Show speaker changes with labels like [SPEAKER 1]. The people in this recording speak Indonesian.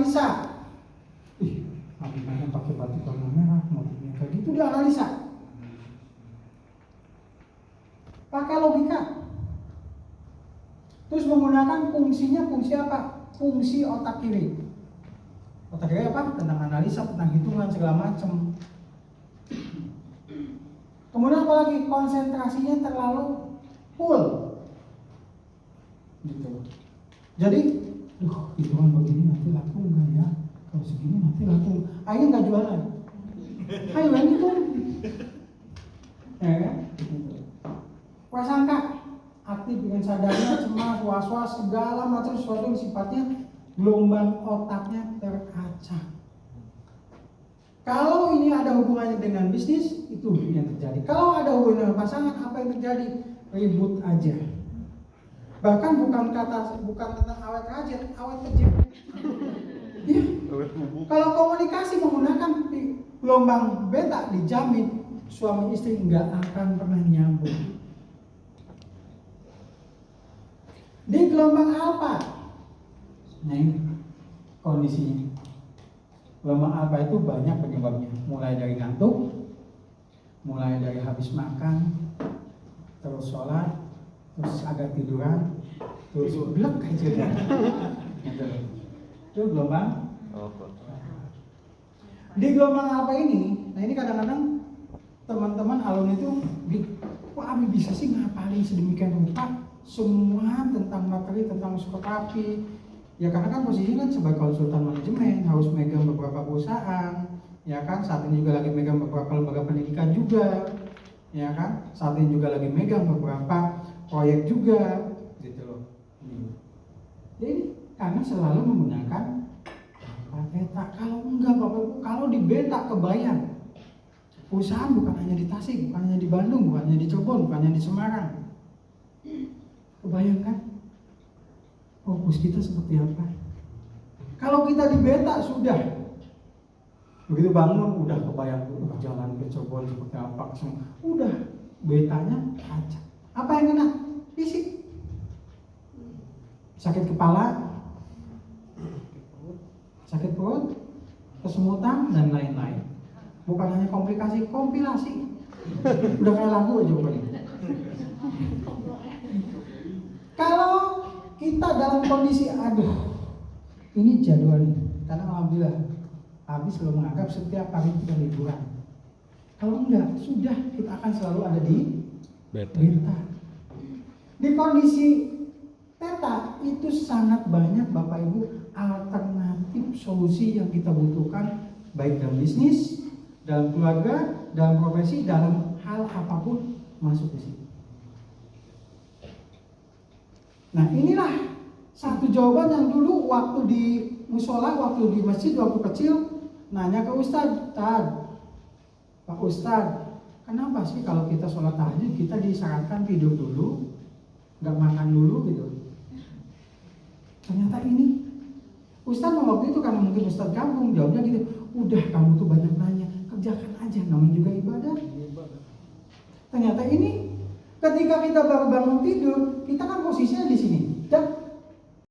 [SPEAKER 1] analisa. Aplikasinya pakai batik warna merah, motifnya kayak gitu, dia analisa. Pakai logika. Terus menggunakan fungsi apa? Fungsi otak kiri. Otak kiri apa? Tentang analisa, tentang hitungan segala macam. Kemudian apalagi konsentrasinya terlalu full. Gitu. Jadi, hitungan begini nanti laku enggak ya? Kalau segini nanti laku. Akhirnya enggak jualan. Ayo yang itu. Ya kan? Prasangka aktif dengan sadarnya, cemas, was-was, segala macam sesuatu yang sifatnya gelombang otaknya teracak. Kalau ini ada hubungannya dengan bisnis, itu yang terjadi. Kalau ada hubungan dengan pasangan, apa yang terjadi? Ribut aja. Bahkan bukan tentang awet aja, awet kerja. Ya. Kalau komunikasi menggunakan gelombang beta, dijamin suami istri nggak akan pernah nyambung. Di gelombang alfa, nah ini kondisinya. Gelombang alfa itu banyak penyebabnya, mulai dari ngantuk, mulai dari habis makan, terus sholat, terus agak tiduran, terus blek aja kan. Gitu. Itu gelombang alfa. Di gelombang alfa ini, nah ini kadang-kadang teman-teman alumni itu, kok Abi bisa sih ngapalin sedemikian rupa semua tentang materi, tentang psikografi. Ya karena kan posisinya kan sebagai konsultan manajemen, harus megang beberapa perusahaan, ya kan, saat ini juga lagi megang beberapa lembaga pendidikan juga, ya kan, saat ini juga lagi megang beberapa proyek juga, gitu loh. Jadi karena selalu menggunakan beta. Kalau enggak Bapak Ibu, kalau di beta kebayang perusahaan bukan hanya di Tasik, bukan hanya di Bandung, bukan hanya di Cirebon, bukan hanya di Semarang. Kebayangkan fokus kita seperti apa? Kalau kita di beta sudah begitu bangun udah kebayang jalan ke Cirebon seperti apa, udah betanya kacau. Apa yang kena? Fisik, sakit kepala, sakit perut, kesemutan dan lain-lain. Bukan hanya komplikasi, kompilasi. Udah kayak lagu aja pokoknya. Kalau kita dalam kondisi ini jadwal nih, karena alhamdulillah habis selalu menganggap setiap hari kita liburan. Kalau enggak, sudah kita akan selalu ada di beta. Di kondisi theta itu sangat banyak Bapak Ibu alternatif solusi yang kita butuhkan, baik dalam bisnis, dalam keluarga, dalam profesi, dalam hal apapun masuk di sini. Nah inilah satu jawaban yang dulu waktu di musola, waktu di masjid, waktu kecil nanya ke Ustadz, Pak Ustadz, kenapa sih kalau kita sholat tahajud kita disarankan tidur dulu, nggak makan dulu gitu? Ternyata ini Ustadz waktu itu karena mungkin Ustadz gabung, jawabnya gitu, udah kamu tuh banyak nanya, kerjakan aja, namanya juga ibadah. Ternyata ini ketika kita baru bangun tidur, kita kan posisinya di sini.